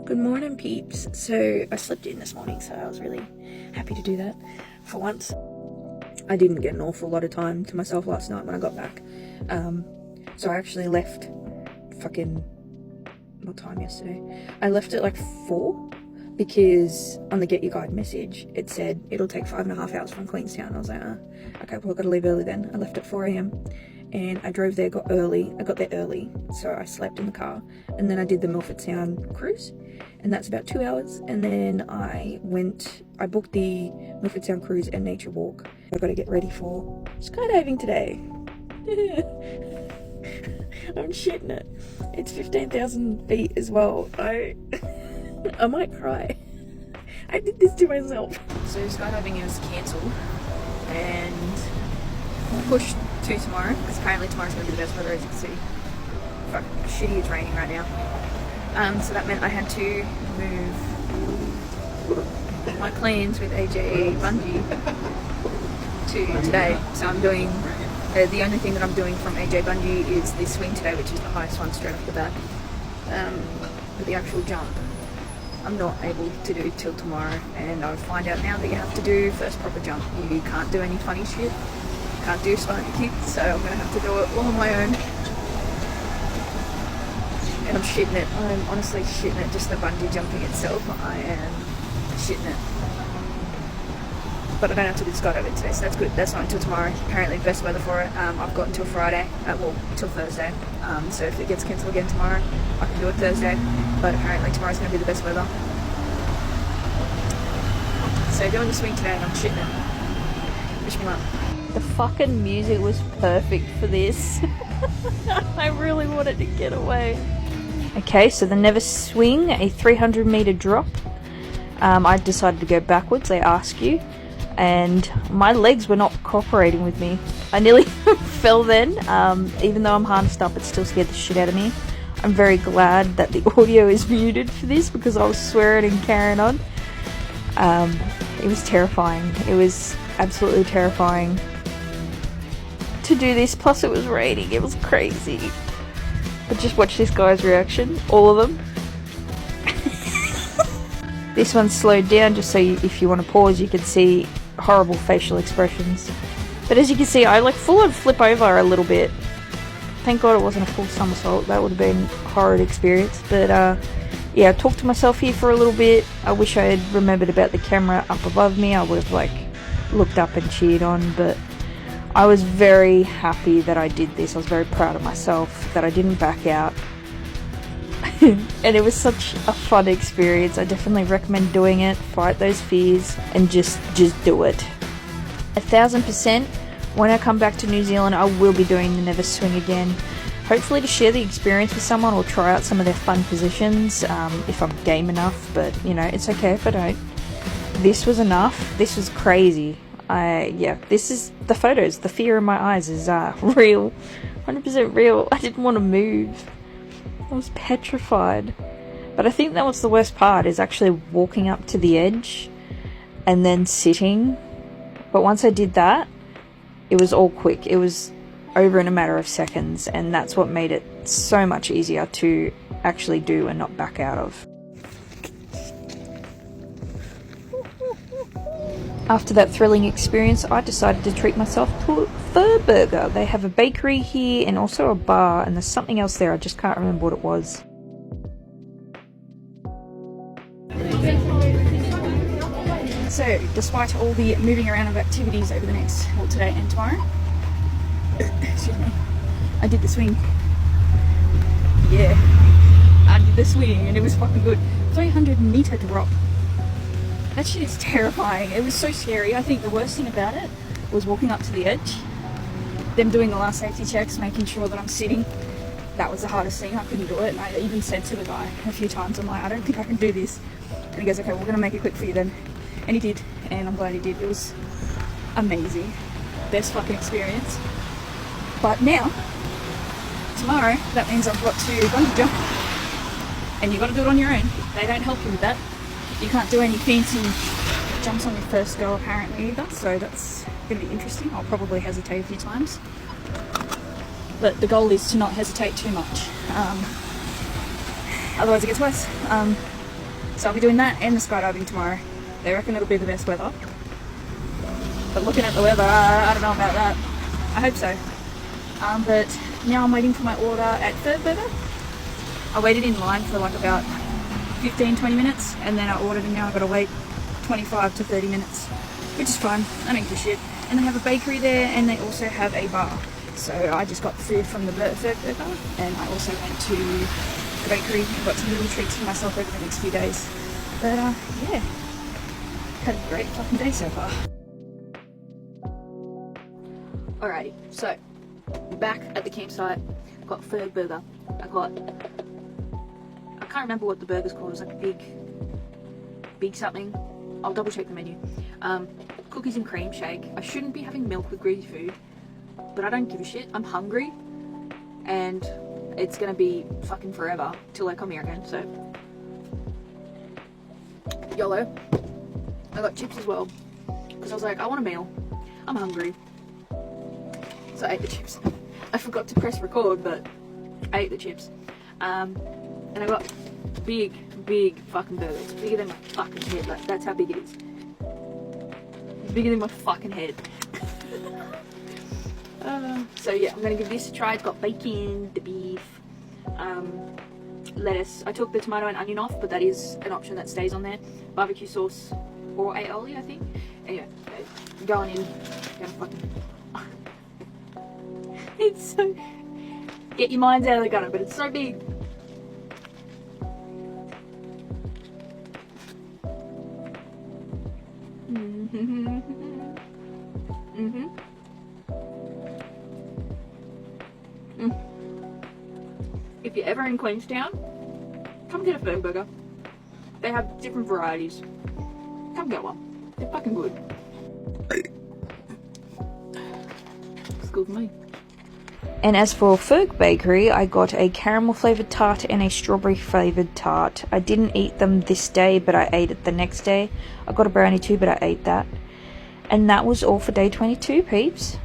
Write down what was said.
Good morning, peeps. So I slept in this morning, so I was really happy to do that for once. I didn't get an awful lot of time to myself last night when I got back. So I actually left what time yesterday? I left at like 4 because on the Get Your Guide message it said it'll take 5.5 hours from Queenstown. I was like, okay, well I've got to leave early then. I left at 4 a.m. and I drove there, I got there early, so I slept in the car, and then I did the Milford Sound cruise, and that's about 2 hours, and then I booked the Milford Sound cruise and nature walk. I've got to get ready for skydiving today. I'm shitting it. It's 15,000 feet as well. I might cry. I did this to myself. So skydiving is cancelled and pushed to tomorrow, because apparently tomorrow's going to be the best weather, as you can see. Fuck, shitty, it's raining right now. So that meant I had to move my plans with AJ Bungee to today. So I'm doing, the only thing that I'm doing from AJ Bungee is this swing today, which is the highest one straight off the bat. But the actual jump, I'm not able to do till tomorrow, and I'll find out now that you have to do first proper jump. You can't do any funny shit. Can't do sparky kicks, so I'm gonna have to do it all on my own. And I'm shitting it. I'm honestly shitting it. Just the bungee jumping itself, I am shitting it. But I don't have to do skydiving today, so that's good. That's not until tomorrow. Apparently, best weather for it. I've got until Friday. Till Thursday. So if it gets cancelled again tomorrow, I can do it Thursday. But apparently tomorrow's gonna be the best weather. So doing the swing today, and I'm shitting it. Wish me luck. The fucking music was perfect for this. I really wanted to get away. Okay, so the Never Swing, a 300 meter drop. I decided to go backwards, they ask you, and my legs were not cooperating with me. I nearly fell then. Even though I'm harnessed up, it still scared the shit out of me. I'm very glad that the audio is muted for this, because I was swearing and carrying on. It was terrifying. It was absolutely terrifying to do this, plus it was raining. It was crazy. But just watch this guy's reaction, all of them. This one's slowed down just so if you want to pause, you can see horrible facial expressions. But as you can see, I like full on flip over a little bit. Thank God it wasn't a full somersault. That would have been a horrid experience. But yeah, I talked to myself here for a little bit. I wish I had remembered about the camera up above me. I would have looked up and cheered on, but I was very happy that I did this. I was very proud of myself that I didn't back out. And it was such a fun experience. I definitely recommend doing it. Fight those fears and just do it. 1000%. When I come back to New Zealand, I will be doing the Never Swing again. Hopefully to share the experience with someone or try out some of their fun positions if I'm game enough. But, you know, it's okay if I don't. This was enough. This was crazy. Yeah, this is the photos. The fear in my eyes is real. 100% real. I didn't want to move. I was petrified. But I think that was the worst part, is actually walking up to the edge and then sitting. But once I did that, it was all quick. It was over in a matter of seconds, and that's what made it so much easier to actually do and not back out of. After that thrilling experience, I decided to treat myself to a Fur Burger. They have a bakery here and also a bar, and there's something else there, I just can't remember what it was. So, despite all the moving around of activities over the next, today and tomorrow, excuse me, I did the swing. Yeah, I did the swing and it was fucking good. 300 meter drop. That shit is terrifying. It was so scary. I think the worst thing about it was walking up to the edge, them doing the last safety checks, making sure that I'm sitting. That was the hardest thing. I couldn't do it, and I even said to the guy a few times, I'm like, I don't think I can do this. And he goes, okay, we're gonna make it quick for you then. And he did, and I'm glad he did. It was amazing. Best fucking experience. But now, tomorrow, that means I've got to bungee jump. And you've got to do it on your own. They don't help you with that. You can't do any fancy jumps on your first go apparently either, so that's going to be interesting. I'll probably hesitate a few times. But the goal is to not hesitate too much. Otherwise it gets worse. So I'll be doing that and the skydiving tomorrow. They reckon it'll be the best weather. But looking at the weather, I don't know about that. I hope so. But now I'm waiting for my order at Ferg Burger. I waited in line for like about 15-20 minutes, and then I ordered, and now I've got to wait 25 to 30 minutes, which is fine. I don't give a shit. And they have a bakery there, and they also have a bar. So I just got food from the Ferg Burger, and I also went to the bakery and got some little treats for myself over the next few days. But yeah, had a great fucking day so far. Alrighty, so back at the campsite. Got Ferg Burger. I can't remember what the burger's called. It was like big something. I'll double check the menu. Cookies and cream shake. I shouldn't be having milk with greasy food, but I don't give a shit. I'm hungry, and it's gonna be fucking forever till I come here again. So YOLO. I got chips as well because I was like, I want a meal. I'm hungry, so I ate the chips. I forgot to press record, but I ate the chips. And I got big fucking burger. It's bigger than my fucking head. Like, that's how big it is. It's bigger than my fucking head. So yeah, I'm gonna give this a try. It's got bacon, the beef, lettuce. I took the tomato and onion off, but that is an option that stays on there. Barbecue sauce or aioli, I think. Anyway, going in. Gonna fucking. It's so. Get your minds out of the gutter, but it's so big. If you're ever in Queenstown, come get a Ferg Burger. They have different varieties. Come get one. They're fucking good. It's good for me. And as for Ferg Bakery, I got a caramel flavoured tart and a strawberry flavoured tart. I didn't eat them this day, but I ate it the next day. I got a brownie too, but I ate that. And that was all for day 22, peeps.